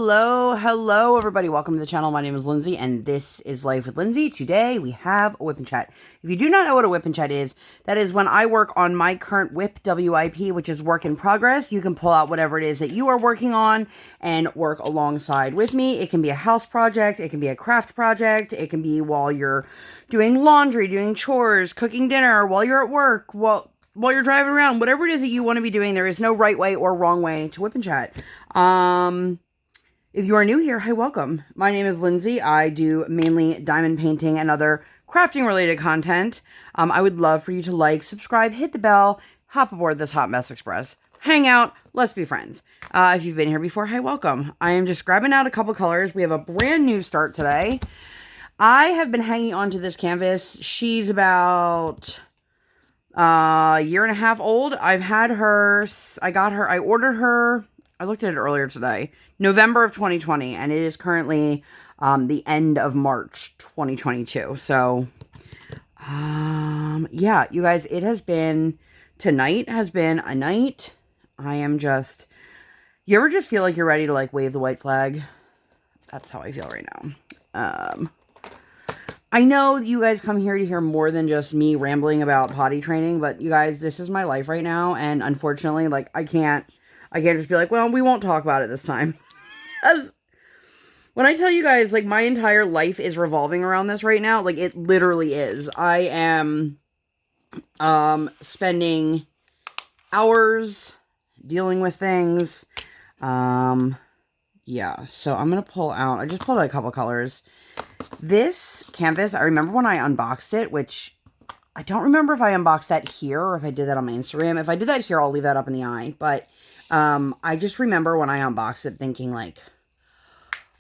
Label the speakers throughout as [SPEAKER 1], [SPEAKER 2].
[SPEAKER 1] Hello, everybody. Welcome to the channel. My name is Lindsay, and this is Life with Lindsay. Today, we have a WIP Chat. If you do not know what a WIP Chat is, that is when I work on my current WIP, WIP, which is work in progress. You can pull out whatever it is that you are working on and work alongside with me. It can be a house project. It can be a craft project. It can be while you're doing laundry, doing chores, cooking dinner, while you're at work, while you're driving around, whatever it is that you want to be doing. There is no right way or wrong way to WIP Chat. If you are new here, hi, welcome. My name is Lindsay. I do mainly diamond painting and other crafting related content. I would love for you to like, subscribe, hit the bell, hop aboard this hot mess express, hang out, let's be friends. If you've been here before, hi, welcome. I am just grabbing out a couple colors. We have a brand new start today. I have been hanging on to this canvas. She's about a year and a half old. I've had her, I ordered her, I looked at it earlier today, November of 2020, and it is currently the end of March 2022. So, yeah, you guys, tonight has been a night. I am just, you ever just feel like you're ready to like wave the white flag? That's how I feel right now. I know you guys come here to hear more than just me rambling about potty training, but you guys, this is my life right now, and unfortunately, like, I can't just be like, well, we won't talk about it this time. Because when I tell you guys, like, my entire life is revolving around this right now, like, it literally is. I am, spending hours dealing with things. Yeah, so I'm going to pull out, I just pulled out a couple colors. This canvas, I remember when I unboxed it, which I don't remember if I unboxed that here or if I did that on my Instagram. If I did that here, I'll leave that up in the eye. But I just remember when I unboxed it thinking like,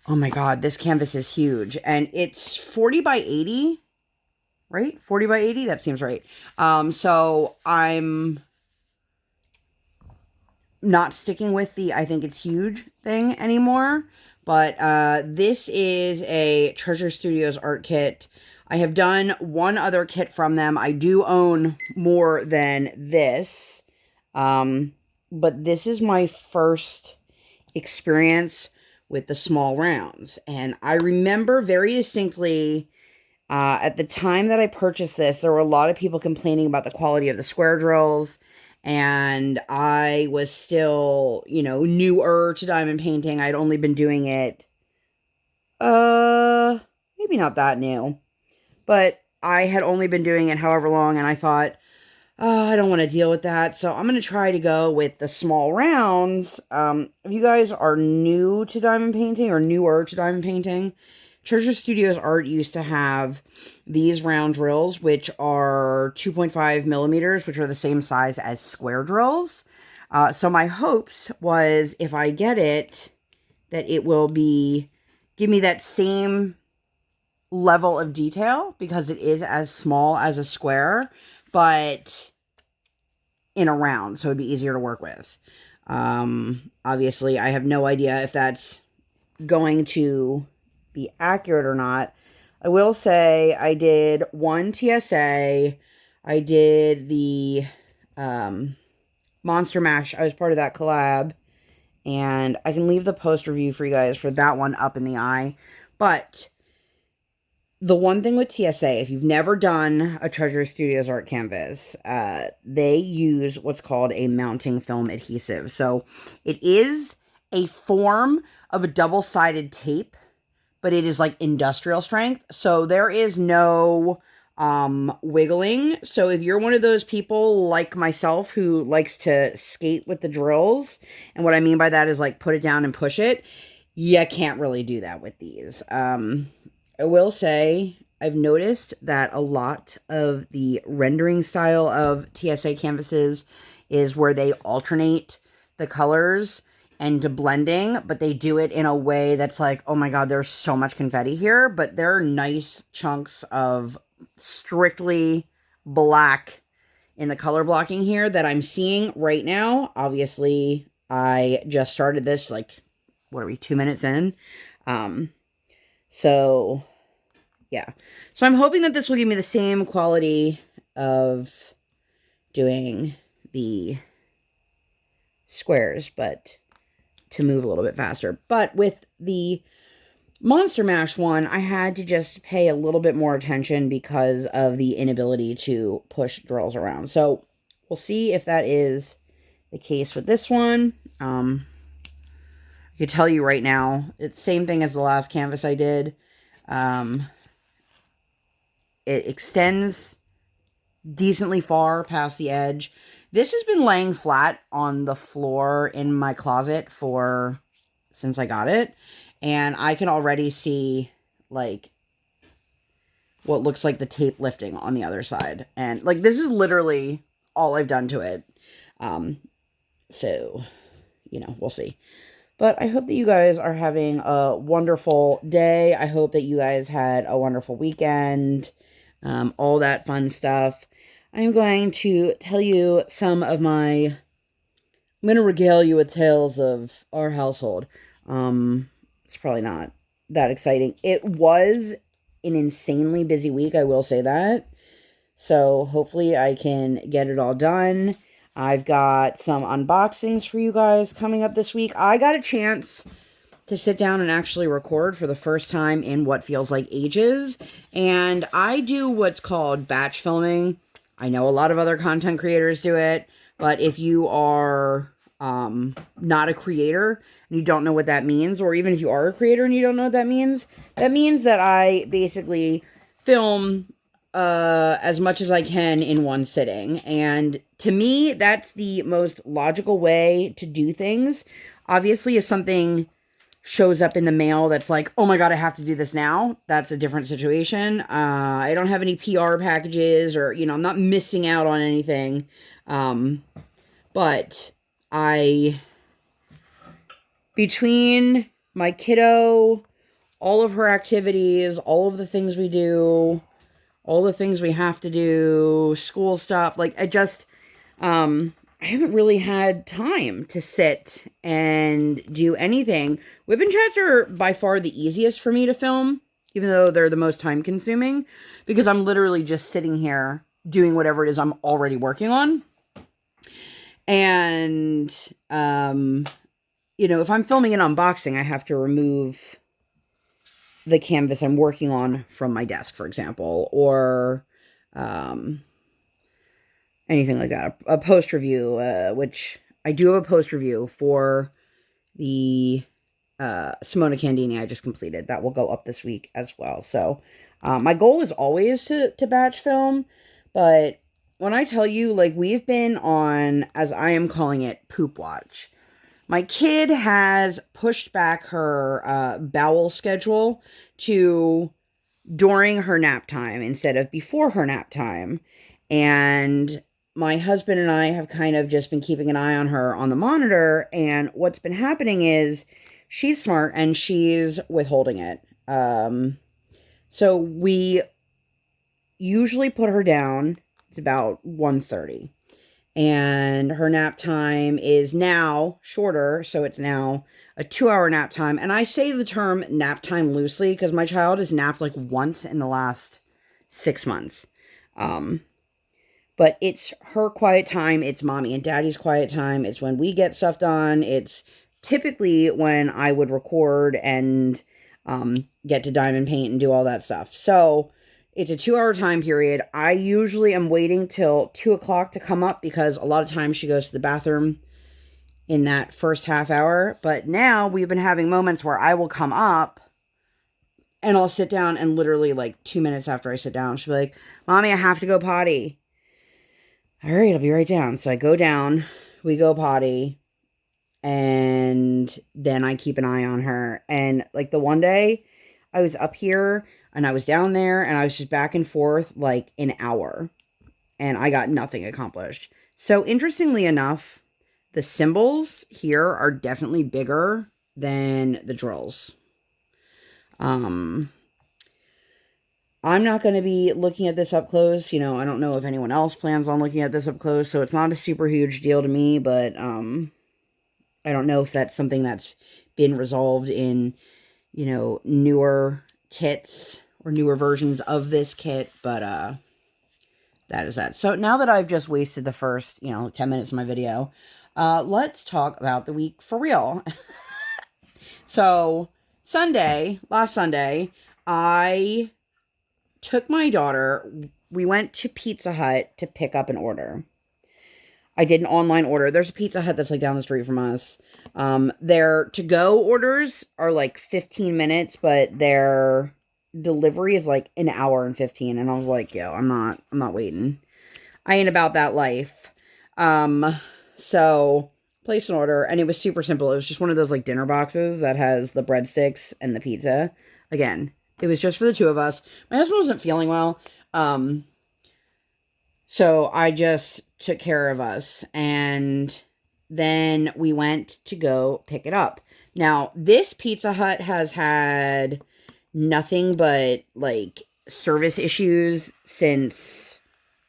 [SPEAKER 1] oh my God, this canvas is huge. And it's 40 by 80, right? 40 by 80, that seems right. So I'm not sticking with the I think it's huge thing anymore. But this is a Treasure Studios art kit. I have done one other kit from them. I do own more than this. But this is my first experience with the small rounds. And I remember very distinctly at the time that I purchased this, there were a lot of people complaining about the quality of the square drills. And I was still, you know, newer to diamond painting. I'd only been doing it, maybe not that new. But I had only been doing it however long, and I thought, oh, I don't want to deal with that. So I'm going to try to go with the small rounds. If you guys are new to diamond painting or newer to diamond painting, Treasure Studios art used to have these round drills, which are 2.5 millimeters, which are the same size as square drills. So my hopes was if I get it, that it will give me that same level of detail because it is as small as a square, but in a round, so it'd be easier to work with. Obviously, I have no idea if that's going to be accurate or not. I will say I did one TSA. I did the Monster Mash. I was part of that collab. And I can leave the post review for you guys for that one up in the eye. But the one thing with TSA, if you've never done a Treasure Studios art canvas, they use what's called a mounting film adhesive. So it is a form of a double-sided tape, but it is like industrial strength. So there is no wiggling. So if you're one of those people like myself who likes to skate with the drills, and what I mean by that is like put it down and push it, you can't really do that with these. I will say I've noticed that a lot of the rendering style of TSA canvases is where they alternate the colors and to blending, but they do it in a way that's like, oh my God, there's so much confetti here, but there are nice chunks of strictly black in the color blocking here that I'm seeing right now. Obviously, I just started this, like, what are we, 2 minutes in? So, yeah. So I'm hoping that this will give me the same quality of doing the squares, but to move a little bit faster. But with the Monster Mash one, I had to just pay a little bit more attention because of the inability to push drills around. So we'll see if that is the case with this one. I can tell you right now, it's the same thing as the last canvas I did. It extends decently far past the edge. This has been laying flat on the floor in my closet since I got it. And I can already see, like, what looks like the tape lifting on the other side. And, like, this is literally all I've done to it. So, you know, we'll see. But I hope that you guys are having a wonderful day. I hope that you guys had a wonderful weekend. All that fun stuff. I'm going to tell you some of my... I'm going to regale you with tales of our household. It's probably not that exciting. It was an insanely busy week, I will say that. So hopefully I can get it all done. I've got some unboxings for you guys coming up this week. I got a chance to sit down and actually record for the first time in what feels like ages. And I do what's called batch filming. I know a lot of other content creators do it, but if you are not a creator and you don't know what that means, or even if you are a creator and you don't know what that means that I basically film as much as I can in one sitting. And to me, that's the most logical way to do things. Obviously, if something shows up in the mail that's like, oh my god, I have to do this now, that's a different situation. I don't have any PR packages, or, you know, I'm not missing out on anything. But between my kiddo, all of her activities, all of the things we do, all the things we have to do, school stuff, like, I haven't really had time to sit and do anything. WIP Chats are by far the easiest for me to film, even though they're the most time consuming, because I'm literally just sitting here doing whatever it is I'm already working on. And, you know, if I'm filming an unboxing, I have to remove the canvas I'm working on from my desk, for example, or anything like that. A post review, which I do have a post review for the Simona Candini I just completed. That will go up this week as well. So my goal is always to batch film, but when I tell you, like, we've been on, as I am calling it, poop watch. My kid has pushed back her bowel schedule to during her nap time instead of before her nap time. And my husband and I have kind of just been keeping an eye on her on the monitor. And what's been happening is she's smart and she's withholding it. So we usually put her down. It's about 1:30. And her nap time is now shorter, so it's now a 2-hour nap time. And I say the term nap time loosely because my child has napped like once in the last 6 months. But it's her quiet time. It's mommy and daddy's quiet time. It's when we get stuff done. It's typically when I would record and get to diamond paint and do all that stuff. So it's a 2-hour time period. I usually am waiting till 2 o'clock to come up because a lot of times she goes to the bathroom in that first half hour. But now we've been having moments where I will come up and I'll sit down, and literally like 2 minutes after I sit down, she'll be like, Mommy, I have to go potty. All right, I'll be right down. So I go down, we go potty, and then I keep an eye on her. And like the one day I was up here and I was down there and I was just back and forth like an hour and I got nothing accomplished. So interestingly enough, the symbols here are definitely bigger than the drills. I'm not going to be looking at this up close. You know, I don't know if anyone else plans on looking at this up close, so it's not a super huge deal to me, but I don't know if that's something that's been resolved in, you know, newer kits or newer versions of this kit, but that is that. So now that I've just wasted the first, 10 minutes of my video, let's talk about the week for real. So last Sunday, I took my daughter. We went to Pizza Hut to pick up an order. I did an online order. There's a Pizza Hut that's like down the street from us. Their to-go orders are like 15 minutes, but their delivery is like an hour and 15. And I was like, yo, I'm not waiting. I ain't about that life. So placed an order, and it was super simple. It was just one of those like dinner boxes that has the breadsticks and the pizza. Again, it was just for the two of us. My husband wasn't feeling well. So I just took care of us, and then we went to go pick it up. Now, this Pizza Hut has had nothing but like service issues since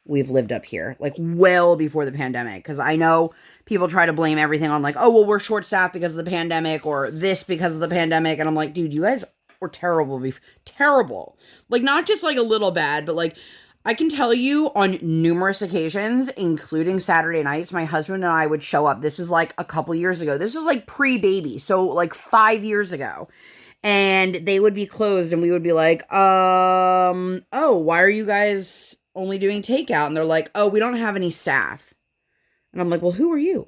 [SPEAKER 1] we've lived up here, like well before the pandemic. Because I know people try to blame everything on like, oh, well, we're short-staffed because of the pandemic, or this because of the pandemic. And I'm like, dude, you guys were terrible. Terrible. Like, not just like a little bad, but like, I can tell you on numerous occasions, including Saturday nights, my husband and I would show up. This is like a couple years ago. This is like pre-baby. So like 5 years ago. And they would be closed, and we would be like, oh, why are you guys only doing takeout? And they're like, oh, we don't have any staff. And I'm like, well, who are you?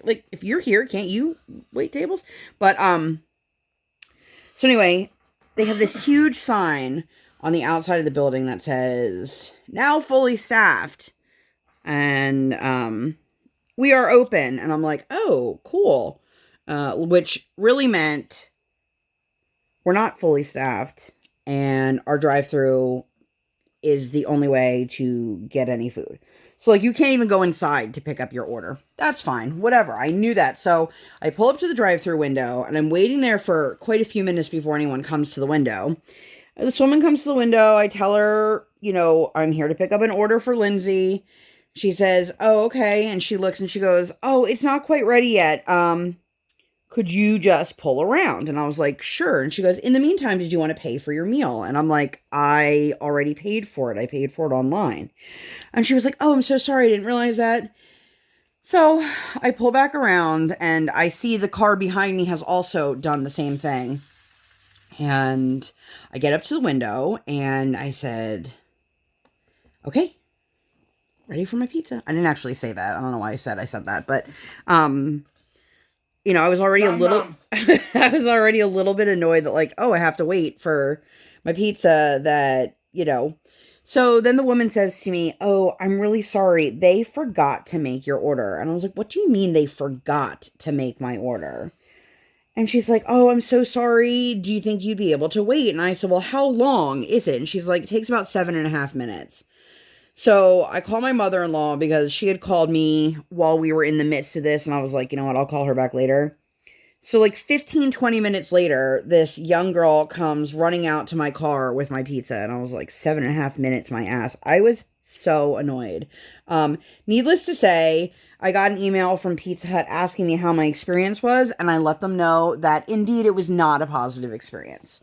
[SPEAKER 1] Like, if you're here, can't you wait tables? But, so anyway, they have this huge sign on the outside of the building that says, now fully staffed. And, we are open. And I'm like, oh, cool. Which really meant we're not fully staffed, and our drive-thru is the only way to get any food. So, like, you can't even go inside to pick up your order. That's fine. Whatever. I knew that. So, I pull up to the drive-thru window, and I'm waiting there for quite a few minutes before anyone comes to the window. And this woman comes to the window. I tell her, you know, I'm here to pick up an order for Lindsay. She says, oh, okay. And she looks and she goes, oh, it's not quite ready yet. Could you just pull around? And I was like, sure. And she goes, in the meantime, did you want to pay for your meal? And I'm like, I already paid for it. I paid for it online. And she was like, oh, I'm so sorry. I didn't realize that. So I pull back around, and I see the car behind me has also done the same thing. And I get up to the window, and I said, okay, ready for my pizza. I didn't actually say that. I don't know why I said that, but, you know, I was already I was already a little bit annoyed that like, oh, I have to wait for my pizza that, you know. So then the woman says to me, oh, I'm really sorry. They forgot to make your order. And I was like, what do you mean they forgot to make my order? And she's like, oh, I'm so sorry. Do you think you'd be able to wait? And I said, well, how long is it? And she's like, it takes about 7.5 minutes. So I call my mother-in-law because she had called me while we were in the midst of this. And I was like, you know what? I'll call her back later. So like 15, 20 minutes later, this young girl comes running out to my car with my pizza. And I was like, 7.5 minutes, my ass. I was so annoyed. Needless to say, I got an email from Pizza Hut asking me how my experience was. And I let them know that indeed it was not a positive experience.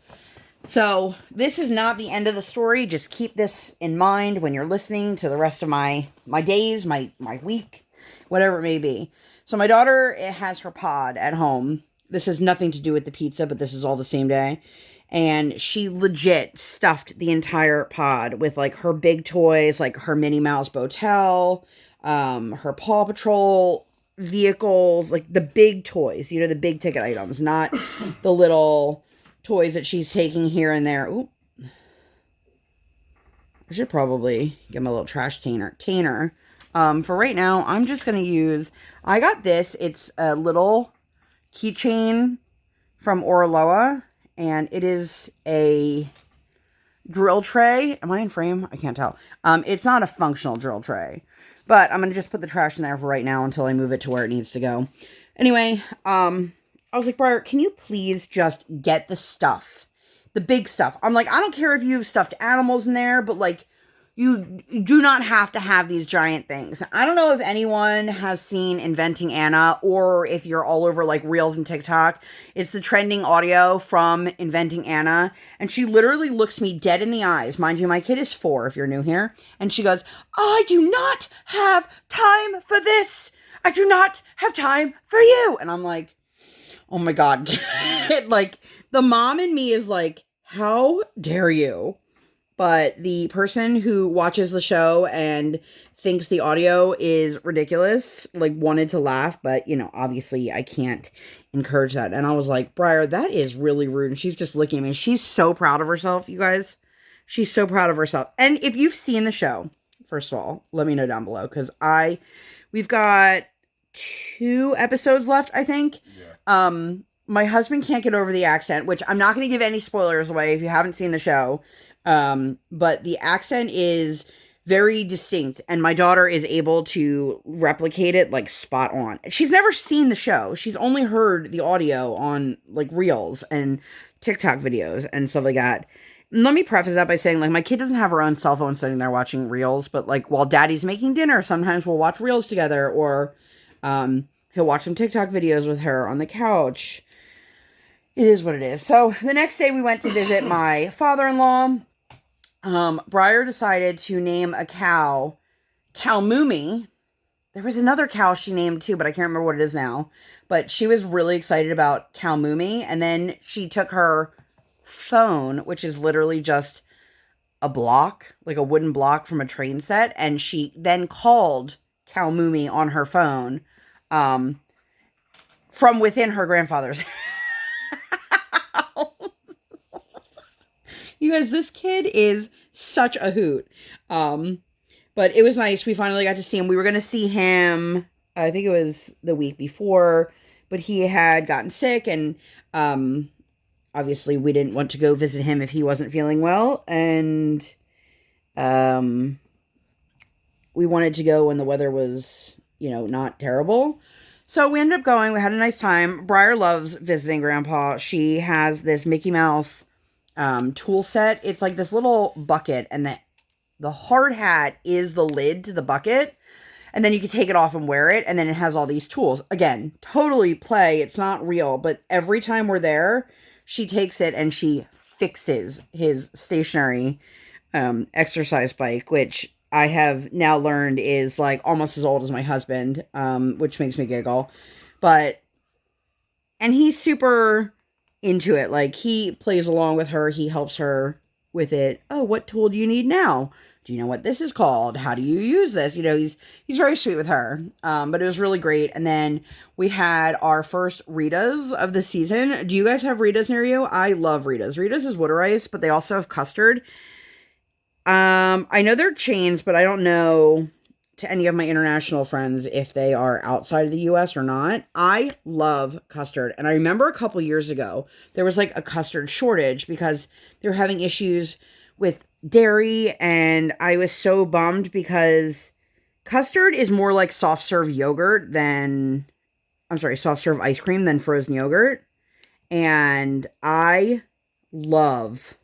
[SPEAKER 1] So this is not the end of the story. Just keep this in mind when you're listening to the rest of my days, my week, whatever it may be. So my daughter has her pod at home. This has nothing to do with the pizza, but this is all the same day. And she legit stuffed the entire pod with like her big toys, like her Minnie Mouse Botel, her Paw Patrol vehicles, like the big toys, you know, the big ticket items, not the little toys that she's taking here and there. Ooh. I should probably get my little trash tainer. For right now, I'm just going to use, I got this. It's a little keychain from Orloa, and it is a drill tray. Am I in frame? I can't tell. It's not a functional drill tray, but I'm going to just put the trash in there for right now until I move it to where it needs to go. Anyway, I was like, Briar, can you please just get the stuff? The big stuff. I'm like, I don't care if you have stuffed animals in there, but like, you do not have to have these giant things. I don't know if anyone has seen Inventing Anna, or if you're all over like Reels and TikTok. It's the trending audio from Inventing Anna. And she literally looks me dead in the eyes. Mind you, my kid is 4 if you're new here. And she goes, I do not have time for this. I do not have time for you. And I'm like, Oh my God. Like, the mom in me is like, how dare you? But the person who watches the show and thinks the audio is ridiculous, like, wanted to laugh, but, you know, obviously I can't encourage that. And I was like, Briar, that is really rude. And she's just looking at me. She's so proud of herself, you guys. She's so proud of herself. And if you've seen the show, first of all, let me know down below, because we've got 2 episodes left, I think. Yeah. My husband can't get over the accent, which I'm not going to give any spoilers away if you haven't seen the show. But the accent is very distinct, and my daughter is able to replicate it like spot on. She's never seen the show. She's only heard the audio on like reels and TikTok videos and stuff like that. And let me preface that by saying, like, my kid doesn't have her own cell phone sitting there watching reels, but like while daddy's making dinner, sometimes we'll watch reels together, or he'll watch some TikTok videos with her on the couch. It is what it is. So the next day we went to visit my father-in-law. Briar decided to name a cow Moomy. There was another cow she named too, but I can't remember what it is now. But she was really excited about Cow Moomy. And then she took her phone, which is literally just a block, like a wooden block from a train set. And she then called Cow Moomy on her phone from within her grandfather's You guys, this kid is such a hoot. But it was nice. We finally got to see him. We were going to see him, I think it was the week before, but he had gotten sick, and obviously we didn't want to go visit him if he wasn't feeling well, and we wanted to go when the weather was, you know, not terrible. So we ended up going. We had a nice time. Briar loves visiting Grandpa. She has this Mickey Mouse tool set. It's like this little bucket, and the hard hat is the lid to the bucket, and then you can take it off and wear it, and then it has all these tools. Again, totally play. It's not real, but every time we're there, she takes it and she fixes his stationary exercise bike, which I have now learned is like almost as old as my husband, which makes me giggle. And he's super into it. Like, he plays along with her. He helps her with it. Oh, what tool do you need now? Do you know what this is called? How do you use this? You know, he's very sweet with her. But it was really great. And then we had our first Rita's of the season. Do you guys have Rita's near you? I love Rita's. Rita's is water ice, but they also have custard. I know they're chains, but I don't know to any of my international friends if they are outside of the US or not. I love custard. And I remember a couple years ago, there was like a custard shortage because they were having issues with dairy. And I was so bummed because custard is more like soft serve yogurt than, soft serve ice cream than frozen yogurt. And I love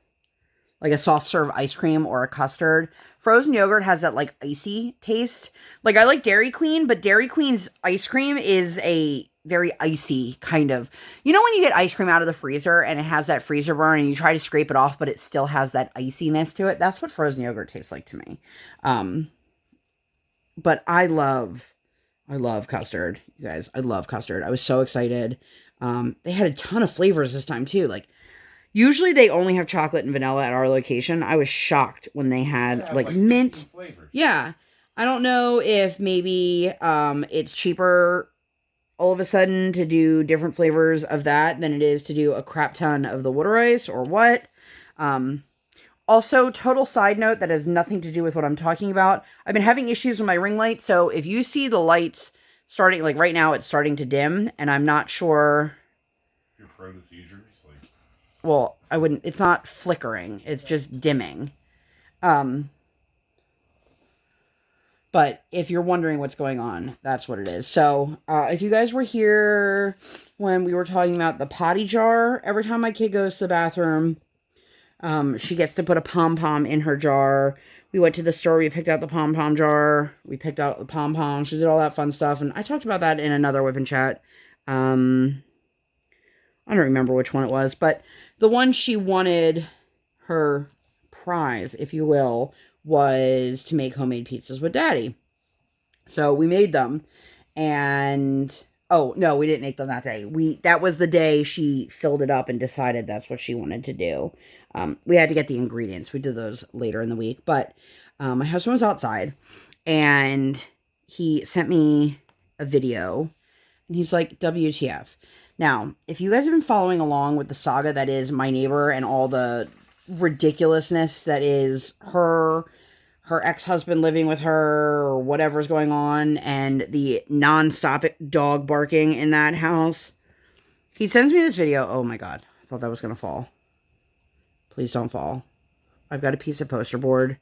[SPEAKER 1] like a soft serve ice cream or a custard. Frozen yogurt has that like icy taste. Like, I like Dairy Queen, but Dairy Queen's ice cream is a very icy kind of, you know, when you get ice cream out of the freezer and it has that freezer burn and you try to scrape it off, but it still has that iciness to it. That's what frozen yogurt tastes like to me. But I love custard, you guys. I love custard. I was so excited. They had a ton of flavors this time too. Like, usually they only have chocolate and vanilla at our location. I was shocked when they had like mint. Yeah. I don't know if maybe it's cheaper all of a sudden to do different flavors of that than it is to do a crap ton of the water ice or what. Also, total side note that has nothing to do with what I'm talking about. I've been having issues with my ring light. So if you see the lights starting, like right now it's starting to dim and I'm not sure.
[SPEAKER 2] You're prone to seizures?
[SPEAKER 1] Well, I wouldn't, it's not flickering, it's just dimming. But if you're wondering what's going on, that's what it is. So, if you guys were here when we were talking about the potty jar, every time my kid goes to the bathroom, she gets to put a pom-pom in her jar. We went to the store, we picked out the pom-pom jar, we picked out the pom-poms, we did all that fun stuff, and I talked about that in another WIP Chat. I don't remember which one it was, but the one she wanted, her prize, if you will, was to make homemade pizzas with Daddy. So we made them, and Oh, no, we didn't make them that day. That was the day she filled it up and decided that's what she wanted to do. We had to get the ingredients. We did those later in the week. But my husband was outside, and he sent me a video, and he's like, WTF. Now, if you guys have been following along with the saga that is my neighbor and all the ridiculousness that is her ex-husband living with her or whatever's going on, and the non-stop dog barking in that house. He sends me this video. Oh my God. I thought that was going to fall. Please don't fall. I've got a piece of poster board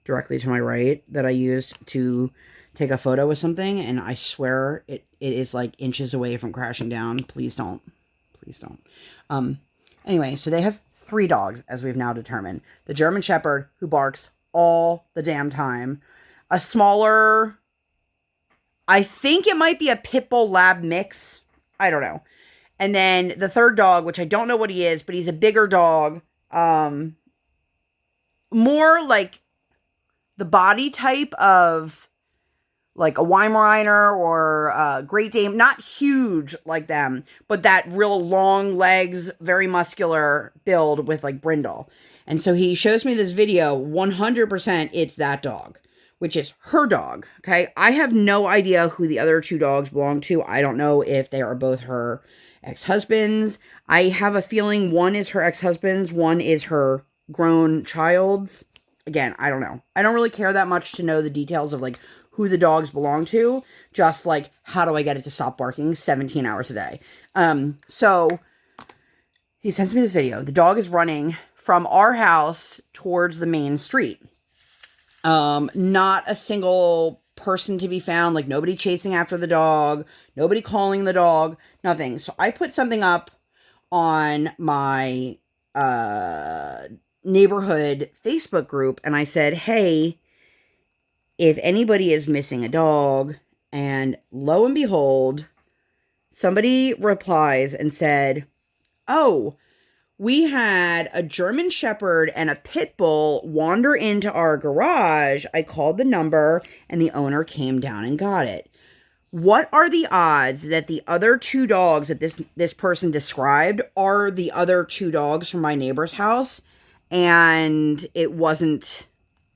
[SPEAKER 1] directly to my right that I used to take a photo with something, and I swear it is like inches away from crashing down. Please don't. Please don't. Anyway, so they have 3 dogs, as we've now determined. The German Shepherd, who barks all the damn time. A smaller, I think it might be a pit bull lab mix. I don't know. And then the third dog, which I don't know what he is, but he's a bigger dog. More like the body type of like a Weimaraner or a Great Dane. Not huge like them, but that real long legs, very muscular build with like brindle. And so he shows me this video, 100% it's that dog, which is her dog, okay? I have no idea who the other 2 dogs belong to. I don't know if they are both her ex-husbands. I have a feeling one is her ex-husband's, one is her grown child's. Again, I don't know. I don't really care that much to know the details of, like, who the dogs belong to. Just, like, how do I get it to stop barking 17 hours a day? So he sends me this video. The dog is running from our house towards the main street. Not a single person to be found, like nobody chasing after the dog, nobody calling the dog, nothing. So I put something up on my neighborhood Facebook group, and I said, hey, if anybody is missing a dog, and lo and behold, somebody replies and said, oh, we had a German Shepherd and a Pit Bull wander into our garage. I called the number, and the owner came down and got it. What are the odds that the other 2 dogs that this person described are the other 2 dogs from my neighbor's house, and it wasn't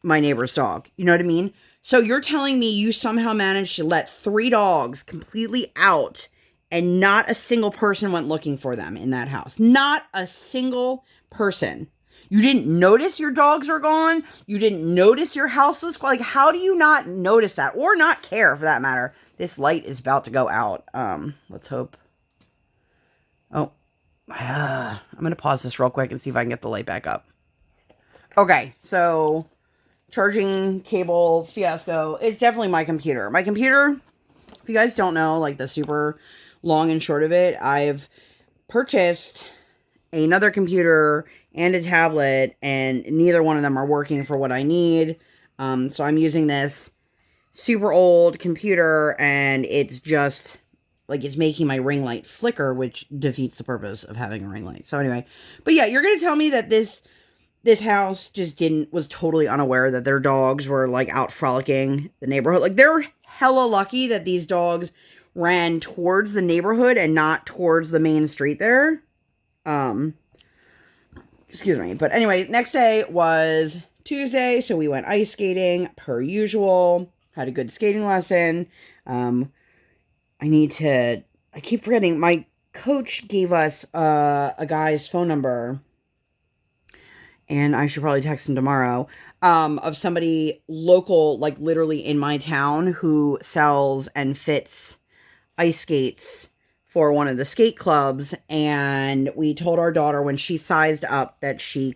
[SPEAKER 1] my neighbor's dog? You know what I mean? So you're telling me you somehow managed to let 3 dogs completely out, and not a single person went looking for them in that house. Not a single person. You didn't notice your dogs are gone. You didn't notice your house was like, how do you not notice that? Or not care, for that matter. This light is about to go out. Let's hope. Oh. I'm going to pause this real quick and see if I can get the light back up. Okay, so charging cable fiasco. It's definitely my computer. My computer, if you guys don't know, like the super long and short of it, I've purchased another computer and a tablet, and neither one of them are working for what I need. So I'm using this super old computer, and it's just like it's making my ring light flicker, which defeats the purpose of having a ring light. So anyway, but yeah, you're gonna tell me that this house just was totally unaware that their dogs were like out frolicking the neighborhood. Like, they're hella lucky that these dogs ran towards the neighborhood and not towards the main street there. Excuse me. But anyway, next day was Tuesday, so we went ice skating per usual. Had a good skating lesson. I keep forgetting, my coach gave us a guy's phone number, and I should probably text him tomorrow, of somebody local, like literally in my town, who sells and fits ice skates for one of the skate clubs. And we told our daughter when she sized up that we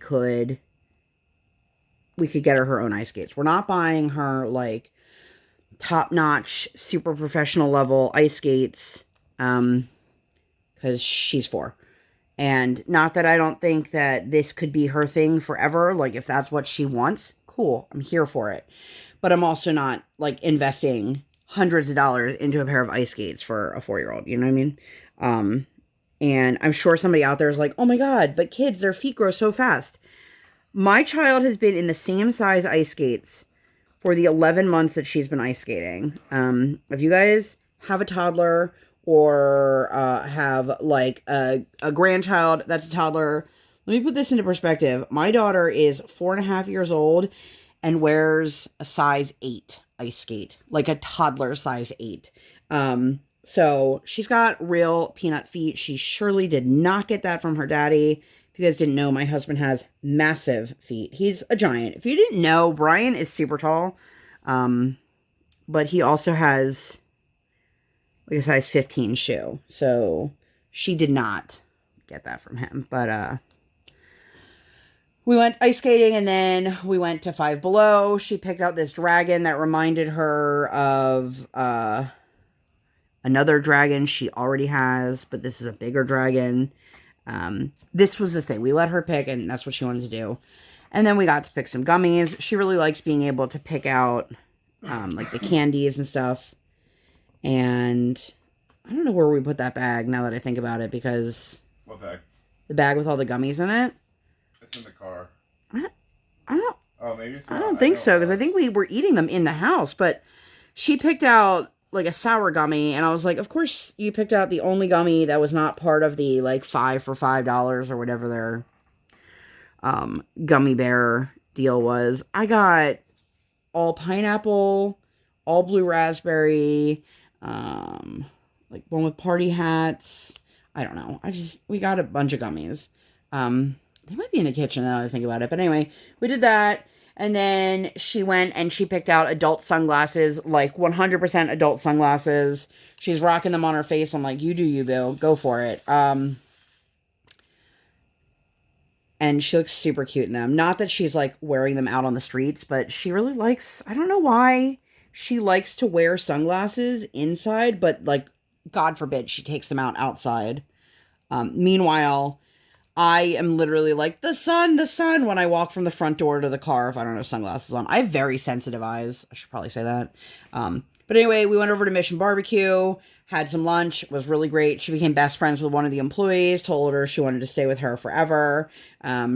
[SPEAKER 1] could get her own ice skates. We're not buying her like top-notch, super professional level ice skates, because she's 4. And not that I don't think that this could be her thing forever. Like, if that's what she wants, cool, I'm here for it. But I'm also not like investing hundreds of dollars into a pair of ice skates for a 4-year-old. You know what I mean? And I'm sure somebody out there is like, oh my God, but kids, their feet grow so fast. My child has been in the same size ice skates for the 11 months that she's been ice skating. If you guys have a toddler or have like a grandchild that's a toddler. Let me put this into perspective. My daughter is 4.5 years old and wears a size 8 ice skate, like a toddler size 8. So she's got real peanut feet. She surely did not get that from her daddy. If you guys didn't know, my husband has massive feet. He's a giant. If you didn't know, Brian is super tall. But he also has like a size 15 shoe. So she did not get that from him. But we went ice skating and then we went to Five Below. She picked out this dragon that reminded her of another dragon she already has, but this is a bigger dragon. This was the thing. We let her pick, and that's what she wanted to do. And then we got to pick some gummies. She really likes being able to pick out like the candies and stuff. And I don't know where we put that bag now that I think about it, because...
[SPEAKER 2] What bag?
[SPEAKER 1] The bag with all the gummies in it.
[SPEAKER 2] It's in the car.
[SPEAKER 1] I don't...
[SPEAKER 2] Oh, maybe it's not.
[SPEAKER 1] I don't think so, because I think we were eating them in the house, but she picked out like a sour gummy, and I was like, of course you picked out the only gummy that was not part of the like 5 for $5 or whatever their gummy bear deal was. I got all pineapple, all blue raspberry, like one with party hats. I don't know. We got a bunch of gummies. They might be in the kitchen now that I think about it. But anyway, we did that. And then she went and she picked out adult sunglasses, like 100% adult sunglasses. She's rocking them on her face. I'm like, you do you, Bill. Go for it. And she looks super cute in them. Not that she's like wearing them out on the streets, but she really likes, I don't know why she likes to wear sunglasses inside, but like, God forbid she takes them out outside. Meanwhile, I am literally like, the sun, when I walk from the front door to the car if I don't have sunglasses on. I have very sensitive eyes. I should probably say that. But anyway, we went over to Mission Barbecue, had some lunch. It was really great. She became best friends with one of the employees, told her she wanted to stay with her forever.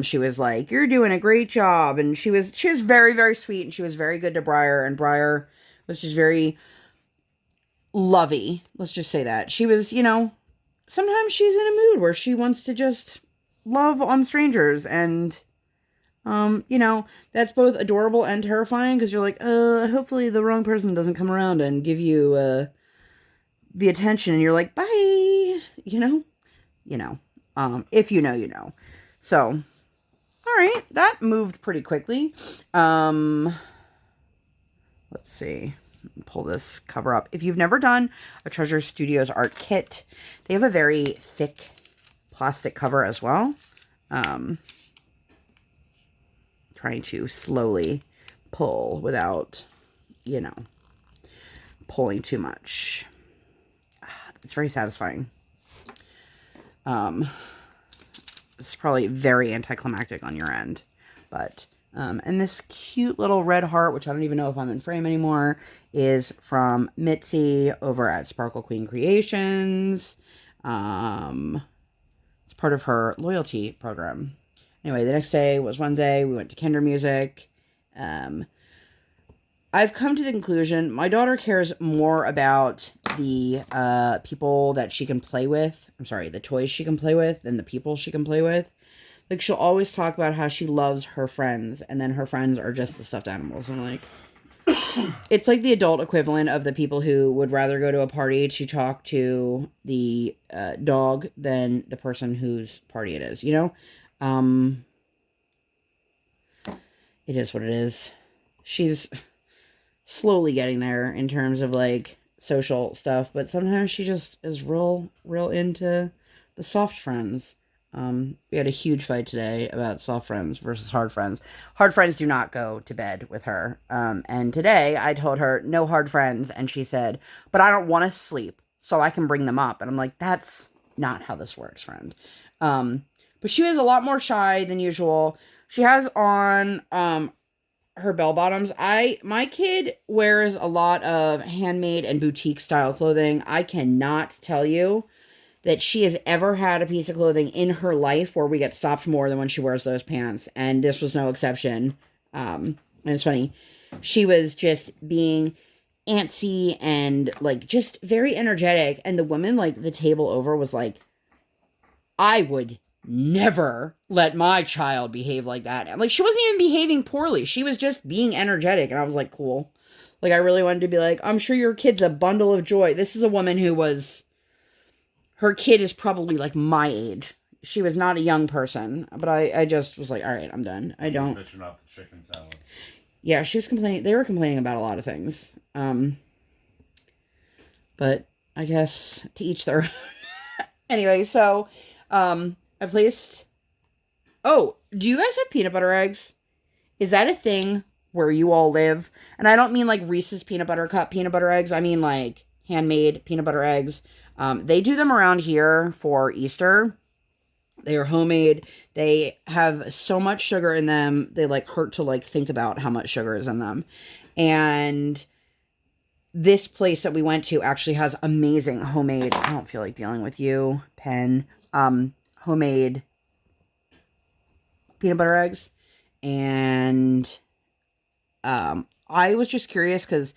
[SPEAKER 1] She was like, you're doing a great job. And she was very, very sweet, and she was very good to Briar, and Briar was just very lovey. Let's just say that. She was, sometimes she's in a mood where she wants to just love on strangers, and that's both adorable and terrifying, because you're like, hopefully the wrong person doesn't come around and give you the attention, and you're like, bye, if you know. So, all right, that moved pretty quickly. Let's see, pull this cover up. If you've never done a Treasure Studios art kit, they have a very thick plastic cover as well. Trying to slowly pull without, pulling too much. It's very satisfying. It's probably very anticlimactic on your end, but and this cute little red heart, which I don't even know if I'm in frame anymore, is from Mitzi over at Sparkle Queen Creations. It's part of her loyalty program. Anyway, the next day was Wednesday. We went to Kinder Music. I've come to the conclusion, my daughter cares more about the people that she can play with. I'm sorry, the toys she can play with than the people she can play with. Like, she'll always talk about how she loves her friends, and then her friends are just the stuffed animals. I'm like, it's like the adult equivalent of the people who would rather go to a party to talk to the dog than the person whose party it is, It is what it is. She's slowly getting there in terms of, like, social stuff, but sometimes she just is real into the soft friends. We had a huge fight today about soft friends versus hard friends. Hard friends do not go to bed with her. And today I told her no hard friends, and she said, but I don't want to sleep, so I can bring them up. And I'm like, that's not how this works, friend. But she was a lot more shy than usual. She has on her bell bottoms. My kid wears a lot of handmade and boutique style clothing. I cannot tell you that she has ever had a piece of clothing in her life where we get stopped more than when she wears those pants. And this was no exception. And it's funny. She was just being antsy and like just very energetic. And the woman, like the table over, was like, I would never let my child behave like that. And like, she wasn't even behaving poorly. She was just being energetic. And I was like, cool. Like, I really wanted to be like, I'm sure your kid's a bundle of joy. This is a woman who was, her kid is probably like my age. She was not a young person, but I just was like, all right, I'm done. I don't.
[SPEAKER 2] Bitching off the chicken salad.
[SPEAKER 1] Yeah, she was complaining. They were complaining about a lot of things. But I guess to each their own. Anyway, so, I placed. Oh, do you guys have peanut butter eggs? Is that a thing where you all live? And I don't mean like Reese's peanut butter cup peanut butter eggs. I mean like handmade peanut butter eggs. They do them around here for Easter. They are homemade. They have so much sugar in them. They like hurt to like think about how much sugar is in them. And this place that we went to actually has amazing homemade. I don't feel like dealing with you, pen. Homemade peanut butter eggs. And I was just curious because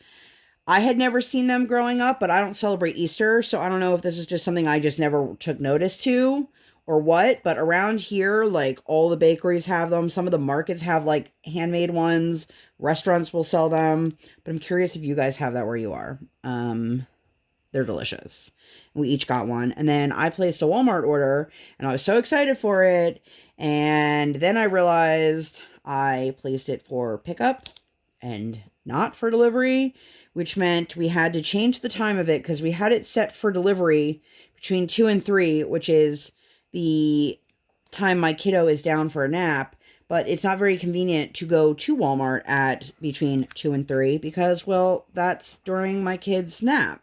[SPEAKER 1] I had never seen them growing up, but I don't celebrate Easter, so I don't know if this is just something I just never took notice to or what, but around here, like, all the bakeries have them. Some of the markets have, like, handmade ones. Restaurants will sell them, but I'm curious if you guys have that where you are. They're delicious. We each got one, and then I placed a Walmart order, and I was so excited for it, and then I realized I placed it for pickup and not for delivery, which meant we had to change the time of it because we had it set for delivery between 2 and 3, which is the time my kiddo is down for a nap. But it's not very convenient to go to Walmart at between 2 and 3 because, well, that's during my kid's nap.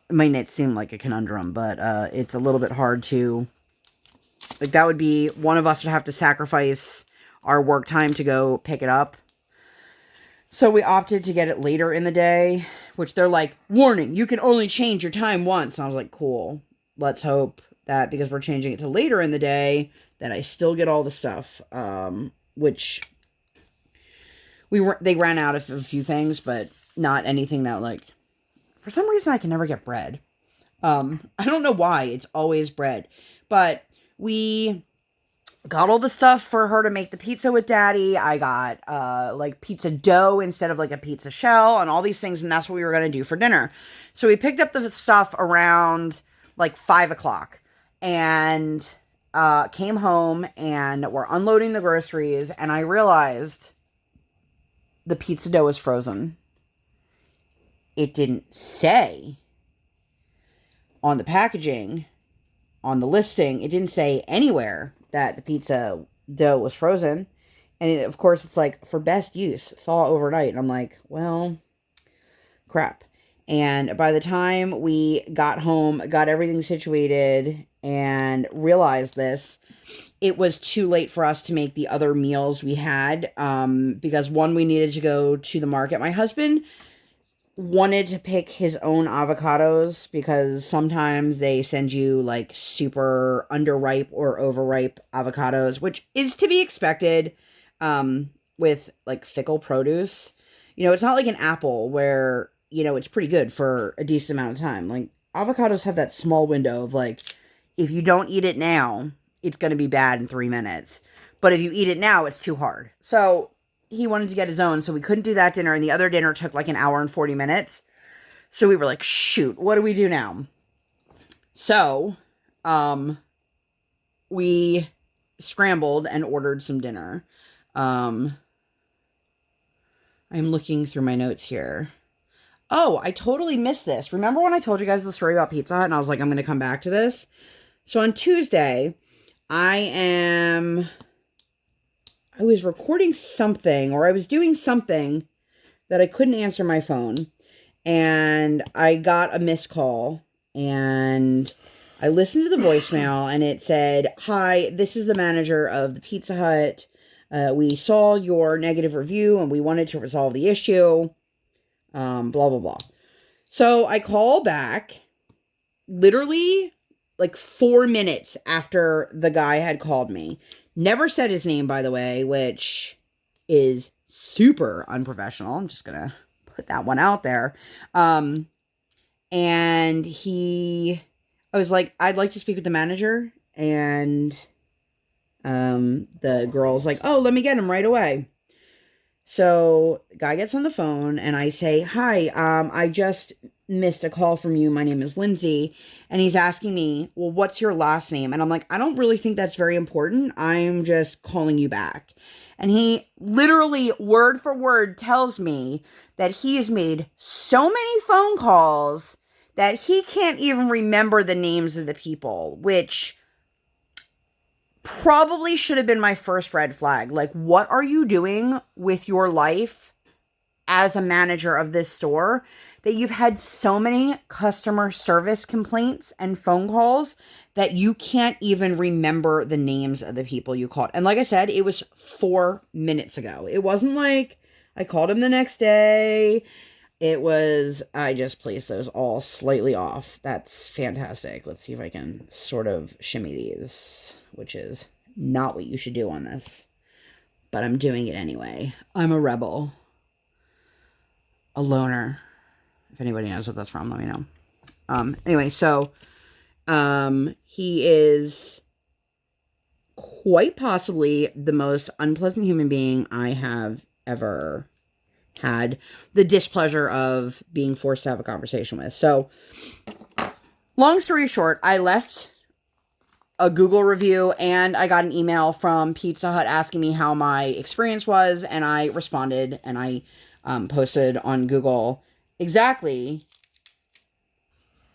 [SPEAKER 1] It might seem like a conundrum, but it's a little bit hard to, like, that would be, one of us would have to sacrifice our work time to go pick it up. So we opted to get it later in the day, which they're like, warning, you can only change your time once. And I was like, cool. Let's hope that because we're changing it to later in the day, that I still get all the stuff. Which they ran out of a few things, but not anything that, like, for some reason I can never get bread. I don't know why. It's always bread. But we got all the stuff for her to make the pizza with Daddy. I got, like, pizza dough instead of, like, a pizza shell and all these things, and that's what we were going to do for dinner. So we picked up the stuff around, like, 5 o'clock and came home and we're unloading the groceries, and I realized the pizza dough was frozen. It didn't say on the packaging, on the listing, it didn't say anywhere that the pizza dough was frozen. And of course, it's like, for best use, thaw overnight. And I'm like, well, crap. And by the time we got home, got everything situated, and realized this, it was too late for us to make the other meals we had. Because one, we needed to go to the market. My husband wanted to pick his own avocados because sometimes they send you like super underripe or overripe avocados, which is to be expected with like fickle produce. You know, it's not like an apple where, you know, it's pretty good for a decent amount of time. Like, avocados have that small window of like, if you don't eat it now, it's going to be bad in 3 minutes. But if you eat it now, it's too hard. So he wanted to get his own, so we couldn't do that dinner, and the other dinner took like an hour and 40 minutes. So we were like, shoot, what do we do now? So, we scrambled and ordered some dinner. I'm looking through my notes here. Oh, I totally missed this. Remember when I told you guys the story about Pizza Hut, and I was like, I'm going to come back to this? So on Tuesday, I was recording something, or I was doing something that I couldn't answer my phone, and I got a missed call, and I listened to the voicemail, and it said, "Hi, this is the manager of the Pizza Hut. We saw your negative review, and we wanted to resolve the issue, blah, blah, blah." So I call back, literally, like 4 minutes after the guy had called me. Never said his name, by the way, which is super unprofessional. I'm just going to put that one out there. And I was like, I'd like to speak with the manager. And the girl's like, oh, let me get him right away. So the guy gets on the phone and I say, hi, I just missed a call from you. My name is Lindsay. And he's asking me, well, what's your last name? And I'm like, I don't really think that's very important. I'm just calling you back. And he literally word for word tells me that he has made so many phone calls that he can't even remember the names of the people, which probably should have been my first red flag. Like, what are you doing with your life as a manager of this store that you've had so many customer service complaints and phone calls that you can't even remember the names of the people you called? And like I said, it was 4 minutes ago. It wasn't like I called him the next day. It was, I just placed those all slightly off. That's fantastic. Let's see if I can sort of shimmy these, which is not what you should do on this. But I'm doing it anyway. I'm a rebel. A loner. If anybody knows what that's from, let me know. Anyway, so he is quite possibly the most unpleasant human being I have ever had the displeasure of being forced to have a conversation with. So, long story short, I left a Google review and I got an email from Pizza Hut asking me how my experience was, and I responded and I posted on Google exactly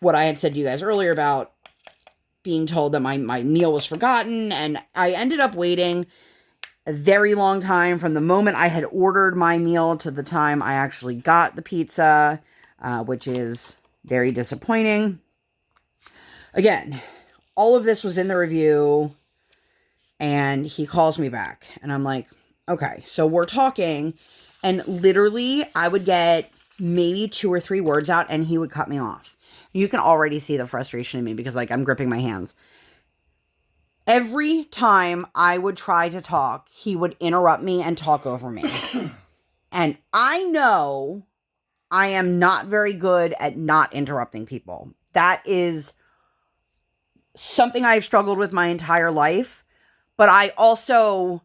[SPEAKER 1] what I had said to you guys earlier about being told that my meal was forgotten, and I ended up waiting a very long time from the moment I had ordered my meal to the time I actually got the pizza, which is very disappointing. Again, all of this was in the review, and he calls me back, and I'm like, okay, so we're talking, and literally I would get maybe 2 or 3 words out, and he would cut me off. You can already see the frustration in me because, like, I'm gripping my hands. Every time I would try to talk, he would interrupt me and talk over me. And I know I am not very good at not interrupting people. That is something I've struggled with my entire life. But I also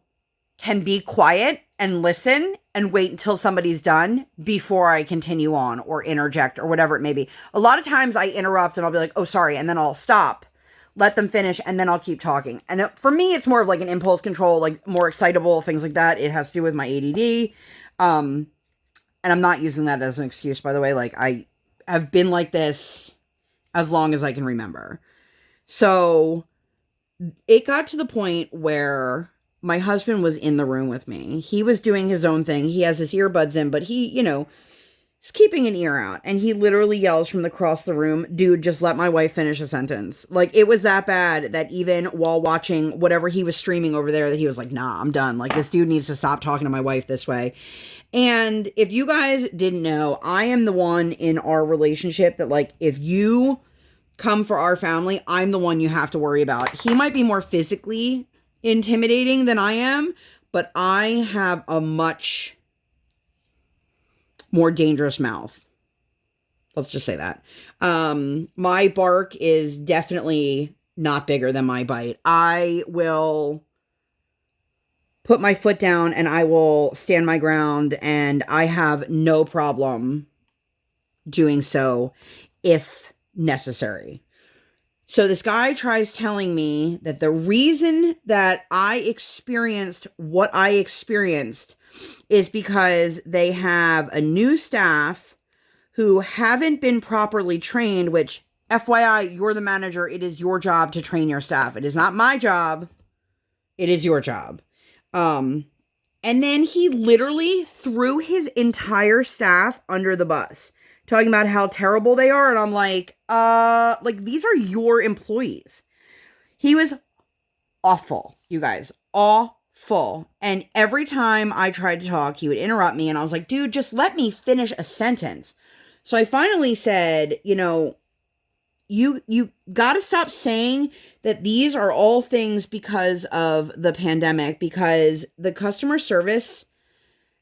[SPEAKER 1] can be quiet and listen and wait until somebody's done before I continue on or interject or whatever it may be. A lot of times I interrupt and I'll be like, oh, sorry. And then I'll stop, let them finish, and then I'll keep talking. And for me, it's more of like an impulse control, like more excitable, things like that. It has to do with my ADD. And I'm not using that as an excuse, by the way. Like, I have been like this as long as I can remember. So it got to the point where my husband was in the room with me. He was doing his own thing. He has his earbuds in, but he, is keeping an ear out. And he literally yells from across the room, dude, just let my wife finish a sentence. Like, it was that bad that even while watching whatever he was streaming over there, that he was like, nah, I'm done. Like, this dude needs to stop talking to my wife this way. And if you guys didn't know, I am the one in our relationship that, like, if you come for our family, I'm the one you have to worry about. He might be more physically intimidating than I am, but I have a much more dangerous mouth. Let's just say that. My bark is definitely not bigger than my bite. I will put my foot down and I will stand my ground, and I have no problem doing so if necessary. So this guy tries telling me that the reason that I experienced what I experienced is because they have a new staff who haven't been properly trained, which, FYI, you're the manager. It is your job to train your staff. It is not my job. It is your job. And then he literally threw his entire staff under the bus, talking about how terrible they are. And I'm like, these are your employees. He was awful, you guys. Awful. And every time I tried to talk, he would interrupt me. And I was like, dude, just let me finish a sentence. So I finally said, you got to stop saying that these are all things because of the pandemic, because the customer service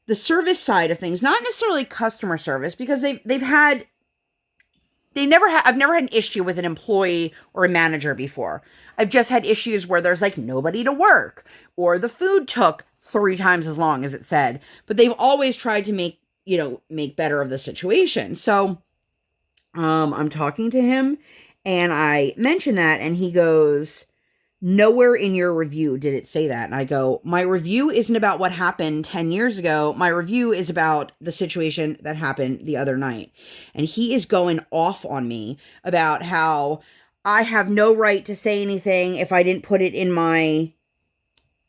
[SPEAKER 1] the service side of things, not necessarily customer service, because I've never had an issue with an employee or a manager before. I've just had issues where there's like nobody to work, or the food took 3 times as long as it said, but they've always tried to make better of the situation. So, I'm talking to him and I mention that, and he goes, nowhere in your review did it say that. And I go, my review isn't about what happened 10 years ago. My review is about the situation that happened the other night. And he is going off on me about how I have no right to say anything if I didn't put it in my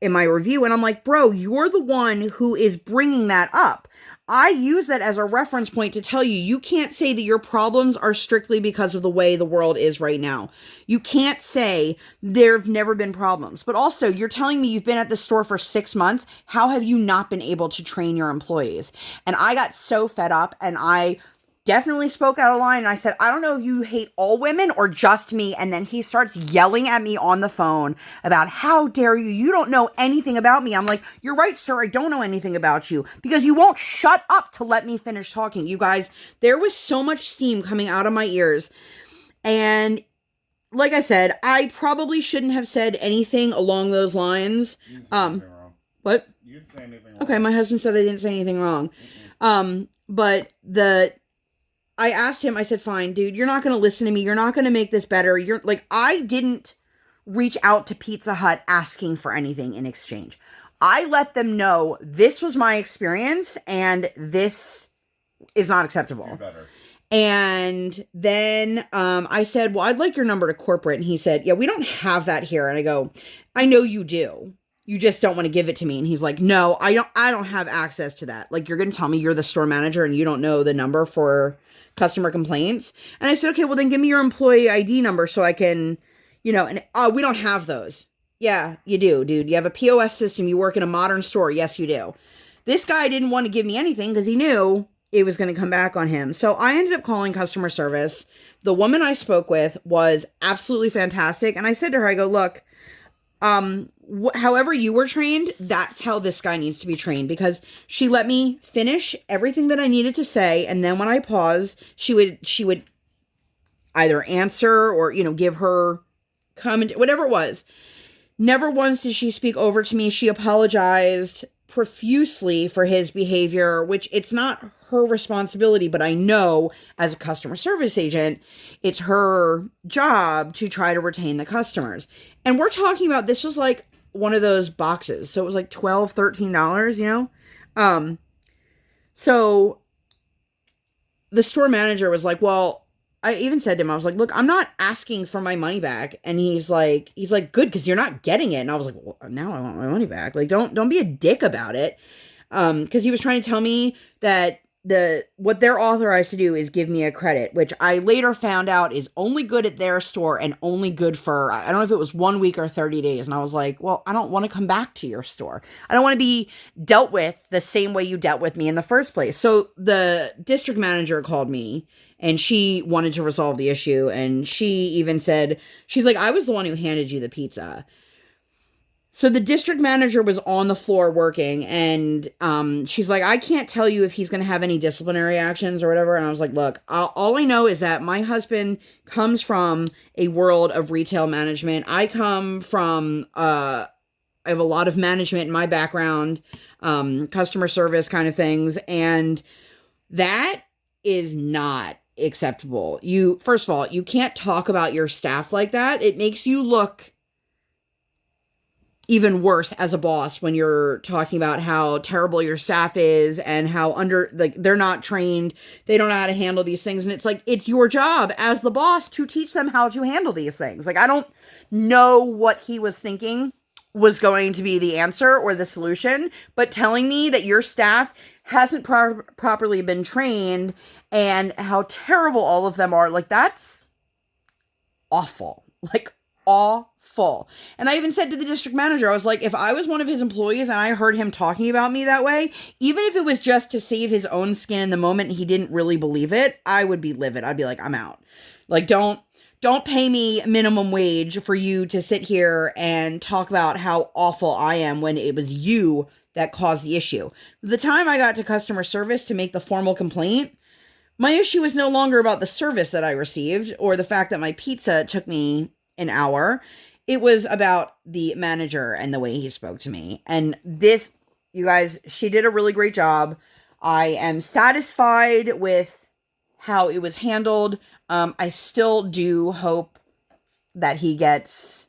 [SPEAKER 1] review. And I'm like, bro, you're the one who is bringing that up. I use that as a reference point to tell you, you can't say that your problems are strictly because of the way the world is right now. You can't say there've never been problems. But also, you're telling me you've been at the store for 6 months. How have you not been able to train your employees? And I got so fed up, and I definitely spoke out of line. And I said, I don't know if you hate all women or just me. And then he starts yelling at me on the phone about, how dare you? You don't know anything about me. I'm like, you're right, sir. I don't know anything about you, because you won't shut up to let me finish talking. You guys, there was so much steam coming out of my ears. And like I said, I probably shouldn't have said anything along those lines.
[SPEAKER 2] You didn't say anything wrong.
[SPEAKER 1] What?
[SPEAKER 2] You didn't say anything wrong.
[SPEAKER 1] Okay, my husband said I didn't say anything wrong. But I asked him, I said, fine, dude, you're not going to listen to me. You're not going to make this better. You're like, I didn't reach out to Pizza Hut asking for anything in exchange. I let them know this was my experience and this is not acceptable.
[SPEAKER 2] You're better.
[SPEAKER 1] And then I said, well, I'd like your number to corporate. And he said, yeah, we don't have that here. And I go, I know you do. You just don't want to give it to me. And he's like, no, I don't have access to that. Like, you're going to tell me you're the store manager and you don't know the number for customer complaints? And I said, okay, well then give me your employee ID number so I can, and we don't have those. Yeah, you do, dude. You have a POS system. You work in a modern store. Yes, you do. This guy didn't want to give me anything because he knew it was going to come back on him. So I ended up calling customer service. The woman I spoke with was absolutely fantastic. And I said to her, I go, look, however you were trained, that's how this guy needs to be trained, because she let me finish everything that I needed to say. And then when I paused, she would either answer or, give her comment, whatever it was. Never once did she speak over to me. She apologized profusely for his behavior, which it's not her responsibility, but I know as a customer service agent, it's her job to try to retain the customers. And we're talking about, this was like one of those boxes. So it was like $12, $13, So the store manager was like, well, I even said to him, I was like, look, I'm not asking for my money back. And he's like, good, because you're not getting it. And I was like, well, now I want my money back. Like, don't be a dick about it. Because he was trying to tell me that what they're authorized to do is give me a credit, which I later found out is only good at their store and only good for, I don't know if it was 1 week or 30 days. And I was like, well, I don't want to come back to your store. I don't want to be dealt with the same way you dealt with me in the first place. So the district manager called me and she wanted to resolve the issue. And she even said, she's like, I was the one who handed you the pizza. So the district manager was on the floor working, and she's like, I can't tell you if he's going to have any disciplinary actions or whatever. And I was like, look, all I know is that my husband comes from a world of retail management. I come from, I have a lot of management in my background, customer service kind of things. And that is not acceptable. First of all, you can't talk about your staff like that. It makes you look even worse as a boss when you're talking about how terrible your staff is and how they're not trained. They don't know how to handle these things. And it's like, it's your job as the boss to teach them how to handle these things. Like, I don't know what he was thinking was going to be the answer or the solution, but telling me that your staff hasn't properly been trained and how terrible all of them are, like, that's awful. Like, awful. And I even said to the district manager, I was like, if I was one of his employees and I heard him talking about me that way, even if it was just to save his own skin in the moment and he didn't really believe it, I would be livid. I'd be like, I'm out. Like, don't pay me minimum wage for you to sit here and talk about how awful I am when it was you that caused the issue. The time I got to customer service to make the formal complaint, my issue was no longer about the service that I received or the fact that my pizza took me an hour. It was about the manager and the way he spoke to me. And this, you guys, she did a really great job. I am satisfied with how it was handled. I still do hope that he gets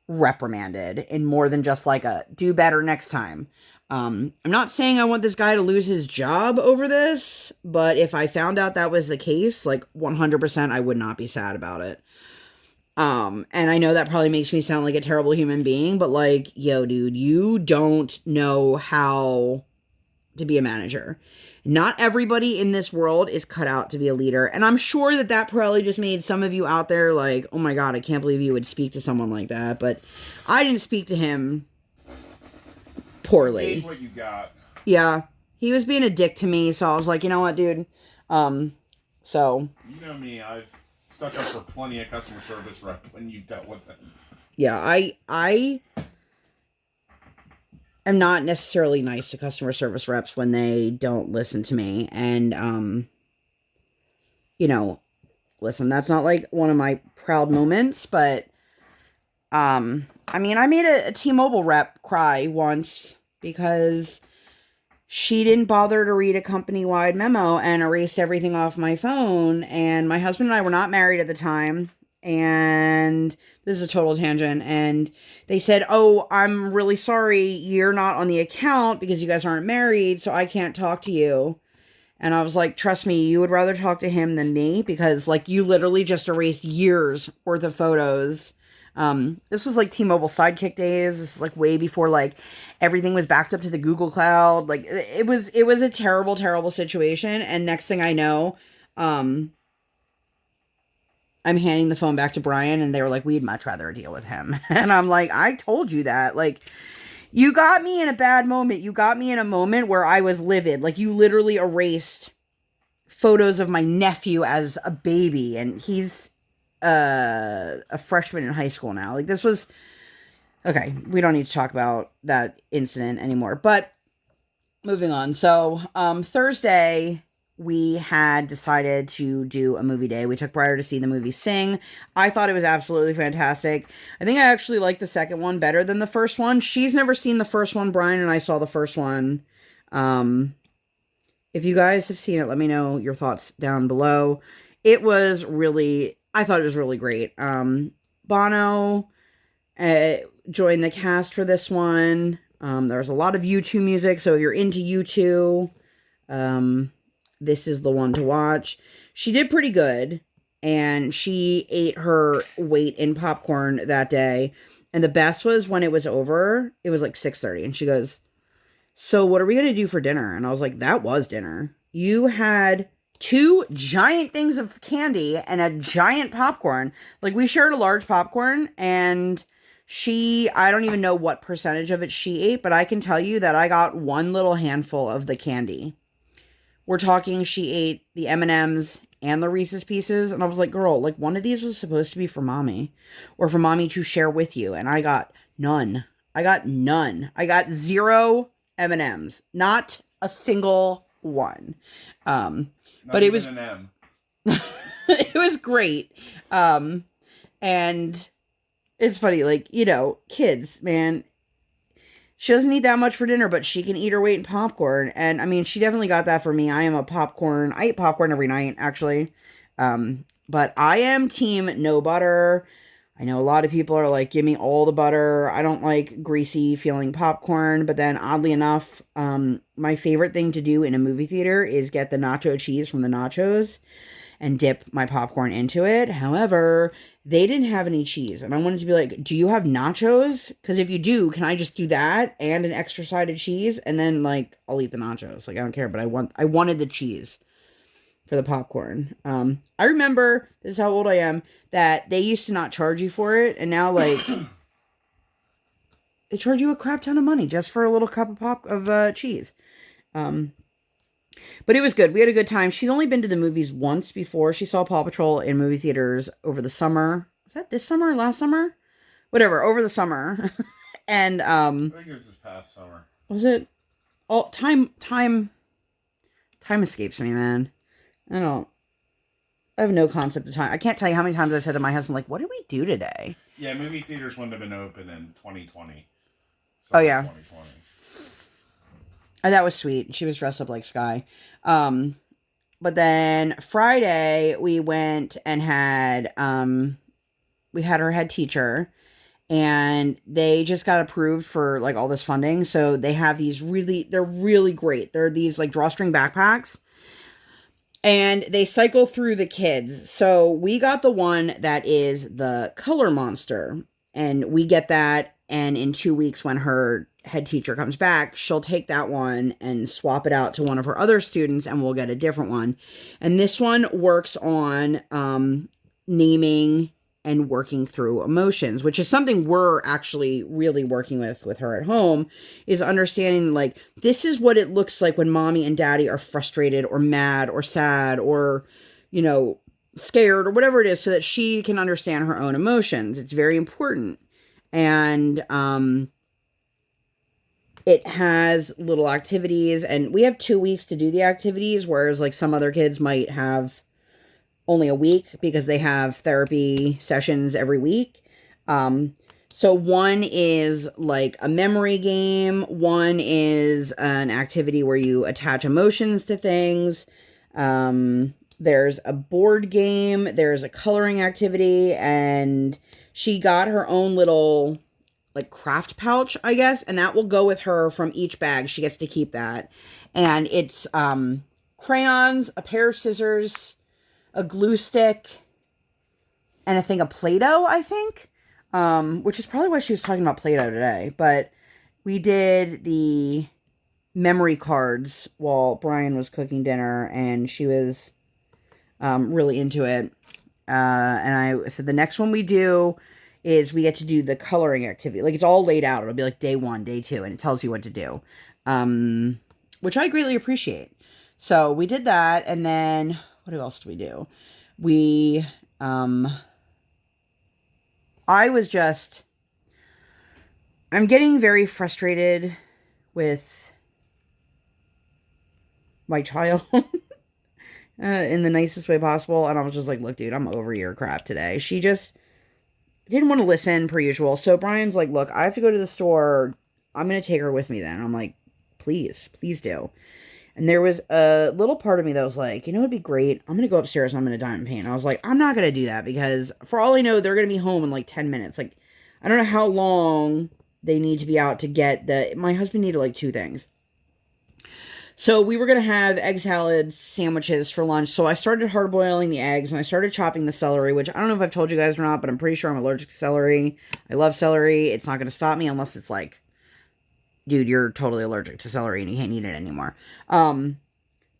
[SPEAKER 1] reprimanded in more than just like a do better next time. I'm not saying I want this guy to lose his job over this, but if I found out that was the case, like 100% I would not be sad about it. And I know that probably makes me sound like a terrible human being, but like, yo, dude, you don't know how to be a manager. Not everybody in this world is cut out to be a leader. And I'm sure that that probably just made some of you out there like, oh my God, I can't believe you would speak to someone like that. But I didn't speak to him poorly.
[SPEAKER 2] What you got.
[SPEAKER 1] Yeah. He was being a dick to me. So I was like, you know what, dude? So.
[SPEAKER 2] You know me, I've stuck up for plenty of customer service rep when you've dealt with it.
[SPEAKER 1] Yeah, I am not necessarily nice to customer service reps when they don't listen to me. And, you know, listen, that's not like one of my proud moments, but, I mean, I made a T-Mobile rep cry once because she didn't bother to read a company-wide memo and erased everything off my phone. And my husband and I were not married at the time. And this is a total tangent. And they said, oh, I'm really sorry. You're not on the account because you guys aren't married. So I can't talk to you. And I was like, trust me, you would rather talk to him than me. Because like you literally just erased years worth of photos. This was like T-Mobile Sidekick days. This is like way before like everything was backed up to the Google Cloud. Like it was a terrible, terrible situation. And next thing I know, I'm handing the phone back to Brian and they were like, we'd much rather deal with him. And I'm like, I told you that. Like, you got me in a bad moment. You got me in a moment where I was livid. Like, you literally erased photos of my nephew as a baby. And he's a freshman in high school now. Like, this was... Okay, we don't need to talk about that incident anymore. But, moving on. So, Thursday... we had decided to do a movie day. We took Briar to see the movie Sing. I thought it was absolutely fantastic. I think I actually liked the second one better than the first one. She's never seen the first one. Brian and I saw the first one. If you guys have seen it, let me know your thoughts down below. It was really, I thought it was really great. Bono joined the cast for this one. There's a lot of U2 music, so if you're into U2, this is the one to watch. She did pretty good, and she ate her weight in popcorn that day. And the best was when it was over, it was like 6:30, and she goes, so what are we going to do for dinner? And I was like, that was dinner. You had 2 giant things of candy and a giant popcorn. Like, we shared a large popcorn, and I don't even know what percentage of it she ate, but I can tell you that I got one little handful of the candy. We're talking, she ate the M&Ms and the Reese's Pieces. And I was like, girl, like one of these was supposed to be for mommy. Or for mommy to share with you. And I got none. I got 0 M&Ms. Not a single one. But it was...
[SPEAKER 2] an M.
[SPEAKER 1] It was great. And it's funny, like, you know, kids, man... She doesn't eat that much for dinner, but she can eat her weight in popcorn. And, I mean, she definitely got that for me. I eat popcorn every night, actually. But I am team no butter. I know a lot of people are like, give me all the butter. I don't like greasy feeling popcorn. But then, oddly enough, my favorite thing to do in a movie theater is get the nacho cheese from the nachos and dip my popcorn into it. However, they didn't have any cheese. And I wanted to be like, do you have nachos? Because if you do, can I just do that and an extra side of cheese? And then, like, I'll eat the nachos. Like, I don't care, but I wanted the cheese for the popcorn. I remember, this is how old I am, that they used to not charge you for it. And now, like, they charge you a crap ton of money just for a little cup of cheese. But it was good. We had a good time. She's only been to the movies once before. She saw Paw Patrol in movie theaters over the summer. Was that this summer or last summer? Whatever, over the summer. And,
[SPEAKER 2] I think it was this past summer.
[SPEAKER 1] was it? Oh, time escapes me, man. I have no concept of time. I can't tell you how many times I said to my husband, like, what did we do today?
[SPEAKER 2] Yeah, movie theaters wouldn't have been open in 2020.
[SPEAKER 1] Oh, yeah.
[SPEAKER 2] 2020.
[SPEAKER 1] And that was sweet. She was dressed up like Sky. But then Friday, we went and had, we had our head teacher. And they just got approved for, like, all this funding. So they have these they're really great. They're these, like, drawstring backpacks. And they cycle through the kids. So we got the one that is the color monster. And we get that. And in 2 weeks, when her head teacher comes back, she'll take that one and swap it out to one of her other students. And we'll get a different one. And this one works on naming and working through emotions, which is something we're actually really working with her at home, is understanding, like, this is what it looks like when mommy and daddy are frustrated or mad or sad or, you know, scared or whatever it is, so that she can understand her own emotions. It's very important. And it has little activities, and we have 2 weeks to do the activities, whereas, like, some other kids might have only a week because they have therapy sessions every week. So one is like a memory game. One is an activity where you attach emotions to things. There's a board game. There's a coloring activity. And she got her own little, like, craft pouch, I guess. And that will go with her from each bag. She gets to keep that. And it's crayons, a pair of scissors, a glue stick, and a thing of Play-Doh, I think, which is probably why she was talking about Play-Doh today. But we did the memory cards while Brian was cooking dinner, and she was really into it. And I said the next one we do is we get to do the coloring activity. Like, it's all laid out. It'll be like day 1, day 2, and it tells you what to do, which I greatly appreciate. So we did that, and then what else do we do? I'm getting very frustrated with my child in the nicest way possible. And I was just like, look, dude, I'm over your crap today. She just didn't want to listen per usual. So Brian's like, look, I have to go to the store. I'm going to take her with me then. And I'm like, please do. And there was a little part of me that was like, you know, it'd be great. I'm going to go upstairs and I'm going to diamond paint. And I was like, I'm not going to do that because for all I know, they're going to be home in like 10 minutes. Like, I don't know how long they need to be out to get my husband needed like 2 things. So we were going to have egg salad sandwiches for lunch. So I started hard boiling the eggs and I started chopping the celery, which I don't know if I've told you guys or not, but I'm pretty sure I'm allergic to celery. I love celery. It's not going to stop me unless it's like, dude, you're totally allergic to celery and you can't eat it anymore.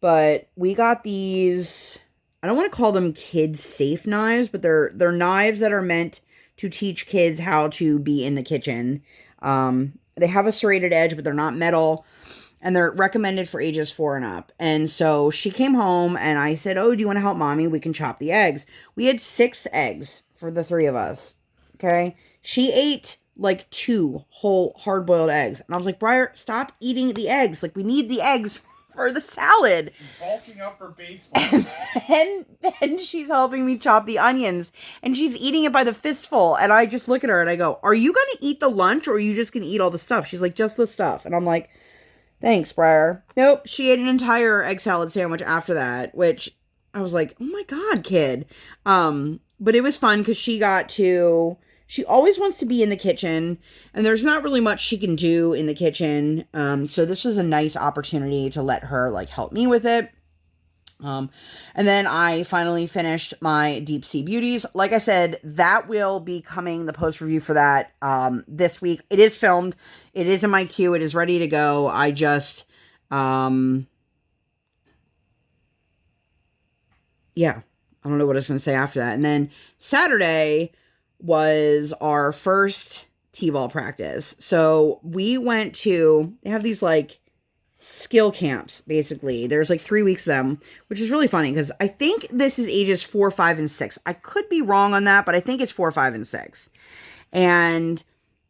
[SPEAKER 1] But we got these, I don't want to call them kid safe knives, but they're knives that are meant to teach kids how to be in the kitchen. They have a serrated edge, but they're not metal, and they're recommended for ages 4 and up. And so she came home and I said, oh, do you want to help mommy? We can chop the eggs. We had 6 eggs for the 3 of us. Okay. She ate like 2 whole hard-boiled eggs. And I was like, Briar, stop eating the eggs. Like, we need the eggs for the salad.
[SPEAKER 2] She's bulking up for baseball.
[SPEAKER 1] And then she's helping me chop the onions. And she's eating it by the fistful. And I just look at her and I go, are you going to eat the lunch or are you just going to eat all the stuff? She's like, just the stuff. And I'm like, thanks, Briar. Nope. She ate an entire egg salad sandwich after that, which I was like, oh my God, kid. But it was fun because she always wants to be in the kitchen, and there's not really much she can do in the kitchen. So this was a nice opportunity to let her like help me with it. And then I finally finished my Deep Sea Beauties. Like I said, that will be coming, the post review for that, this week. It is filmed. It is in my queue. It is ready to go. I just, yeah, I don't know what I was going to say after that. And then Saturday was our first T-ball practice. So we went to, they have these like skill camps, basically. There's like 3 weeks of them, which is really funny because I think this is ages 4, 5, and 6. I could be wrong on that, but I think it's 4, 5, and 6. And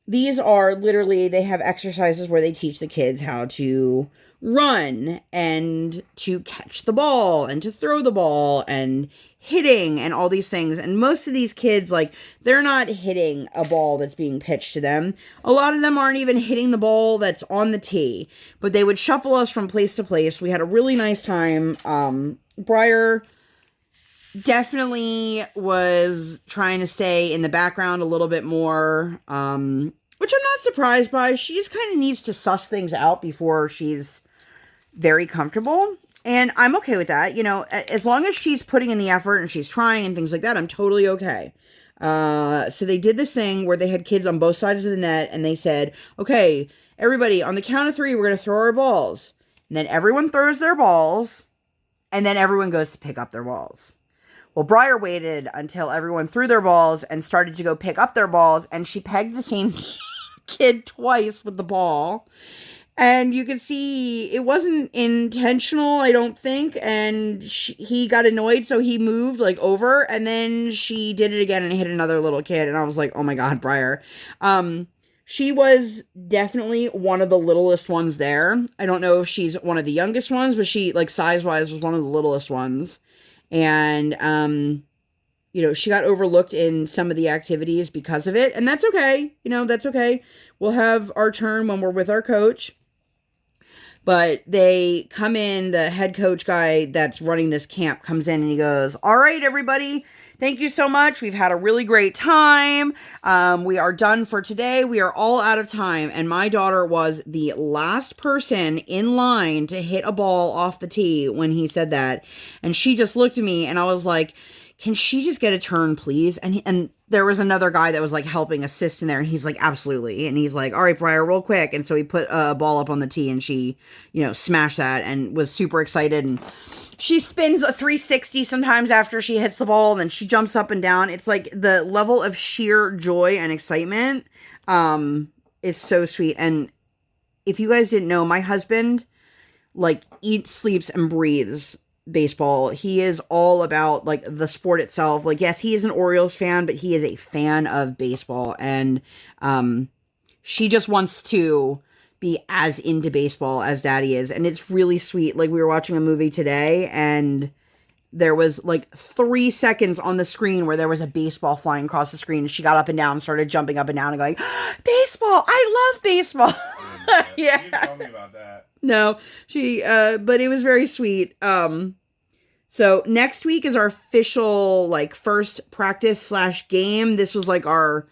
[SPEAKER 1] these are literally, they have exercises where they teach the kids how to run and to catch the ball and to throw the ball and hitting and all these things. And most of these kids, like, they're not hitting a ball that's being pitched to them. A lot of them aren't even hitting the ball that's on the tee, but they would shuffle us from place to place. We had a really nice time. Briar definitely was trying to stay in the background a little bit more, which I'm not surprised by. She just kind of needs to suss things out before she's very comfortable. And I'm okay with that. You know, as long as she's putting in the effort and she's trying and things like that, I'm totally okay. So they did this thing where they had kids on both sides of the net and they said, okay, everybody, on the count of 3, we're going to throw our balls. And then everyone throws their balls and then everyone goes to pick up their balls. Well, Briar waited until everyone threw their balls and started to go pick up their balls, and she pegged the same kid twice with the ball. And you can see it wasn't intentional, I don't think, and he got annoyed, so he moved, like, over, and then she did it again and hit another little kid, and I was like, oh my god, Briar. She was definitely one of the littlest ones there. I don't know if she's one of the youngest ones, but she, like, size-wise was one of the littlest ones. And, you know, she got overlooked in some of the activities because of it. And that's okay. You know, that's okay. We'll have our turn when we're with our coach. But they come in, the head coach guy that's running this camp comes in and he goes, all right, everybody, thank you so much. We've had a really great time. We are done for today. We are all out of time. And my daughter was the last person in line to hit a ball off the tee when he said that. And she just looked at me and I was like, can she just get a turn, please? And there was another guy that was like helping assist in there. And he's like, absolutely. And he's like, all right, Briar, real quick. And so he put a ball up on the tee and she, you know, smashed that and was super excited. And she spins a 360 sometimes after she hits the ball. And then she jumps up and down. It's like the level of sheer joy and excitement is so sweet. And if you guys didn't know, my husband like eats, sleeps, and breathes baseball. He is all about like the sport itself. Like, yes, he is an Orioles fan, but he is a fan of baseball. And she just wants to be as into baseball as Daddy is. And it's really sweet. Like, we were watching a movie today and there was like 3 seconds on the screen where there was a baseball flying across the screen. And she got up and down, started jumping up and down and going, baseball! I love baseball!
[SPEAKER 2] Yeah. You didn't tell me about that.
[SPEAKER 1] No, she, but it was very sweet. So next week is our official, like, first practice / game. This was like our,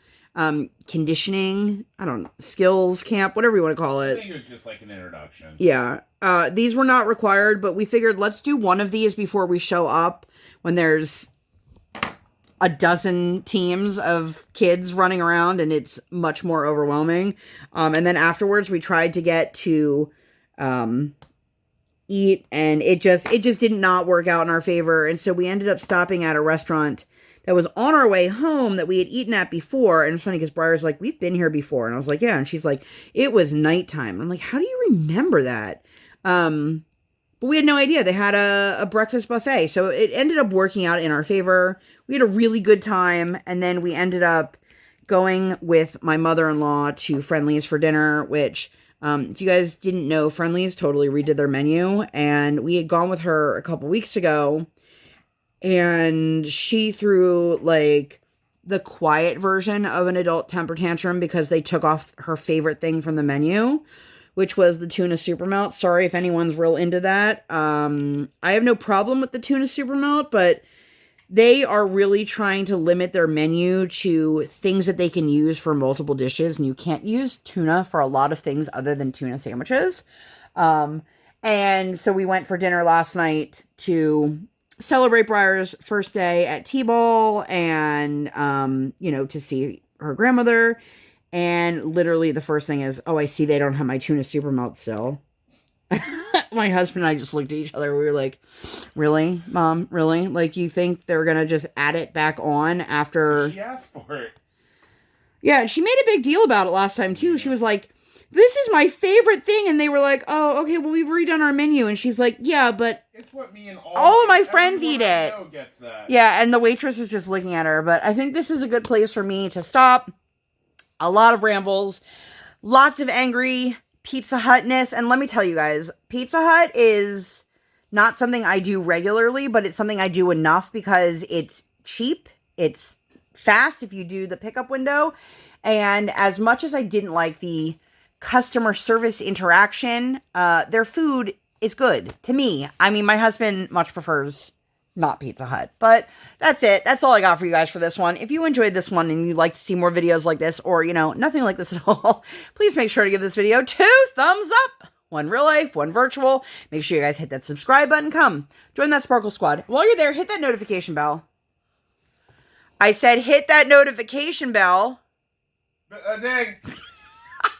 [SPEAKER 1] conditioning, I don't know, skills camp, whatever you want to call it.
[SPEAKER 2] I think it was just like an introduction.
[SPEAKER 1] Yeah. These were not required, but we figured let's do one of these before we show up when there's a dozen teams of kids running around and it's much more overwhelming. And then afterwards we tried to get to, eat and it just did not work out in our favor. And so we ended up stopping at a restaurant that was on our way home that we had eaten at before. And it's funny because Briar's like, we've been here before. And I was like, yeah. And she's like, it was nighttime. I'm like, how do you remember that? But we had no idea. They had a breakfast buffet. So it ended up working out in our favor. We had a really good time. And then we ended up going with my mother-in-law to Friendly's for dinner, which, if you guys didn't know, Friendly's totally redid their menu. And we had gone with her a couple weeks ago. And she threw like the quiet version of an adult temper tantrum because they took off her favorite thing from the menu, which was the tuna super melt. Sorry if anyone's real into that. I have no problem with the tuna super melt, but they are really trying to limit their menu to things that they can use for multiple dishes. And you can't use tuna for a lot of things other than tuna sandwiches. And so we went for dinner last night to celebrate Briar's first day at T-Ball and, you know, to see her grandmother. And literally the first thing is, oh, I see they don't have my tuna super melt still. My husband and I just looked at each other. We were like, really, Mom? Really? Like, you think they're going to just add it back on after...
[SPEAKER 2] She asked for it.
[SPEAKER 1] Yeah, she made a big deal about it last time, too. She was like, this is my favorite thing. And they were like, oh, okay, well, we've redone our menu. And she's like, yeah, but...
[SPEAKER 2] It's what me and
[SPEAKER 1] all of my friends eat it.
[SPEAKER 2] Gets that.
[SPEAKER 1] Yeah, and the waitress was just looking at her. But I think this is a good place for me to stop. A lot of rambles, lots of angry Pizza Hutness. And let me tell you guys, Pizza Hut is not something I do regularly, but it's something I do enough because it's cheap. It's fast if you do the pickup window. And as much as I didn't like the customer service interaction, their food is good to me. I mean, my husband much prefers not Pizza Hut, but that's it. That's all I got for you guys for this one. If you enjoyed this one and you'd like to see more videos like this, or, you know, nothing like this at all, please make sure to give this video 2 thumbs up. One real life, one virtual. Make sure you guys hit that subscribe button. Come join that Sparkle Squad. While you're there, hit that notification bell. I said hit that notification bell.
[SPEAKER 2] Dang.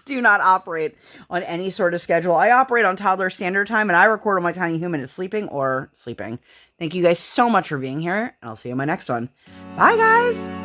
[SPEAKER 1] Do not operate on any sort of schedule. I operate on toddler standard time, and I record when my tiny human is sleeping or sleeping. Thank you guys so much for being here, and I'll see you in my next one. Bye, guys!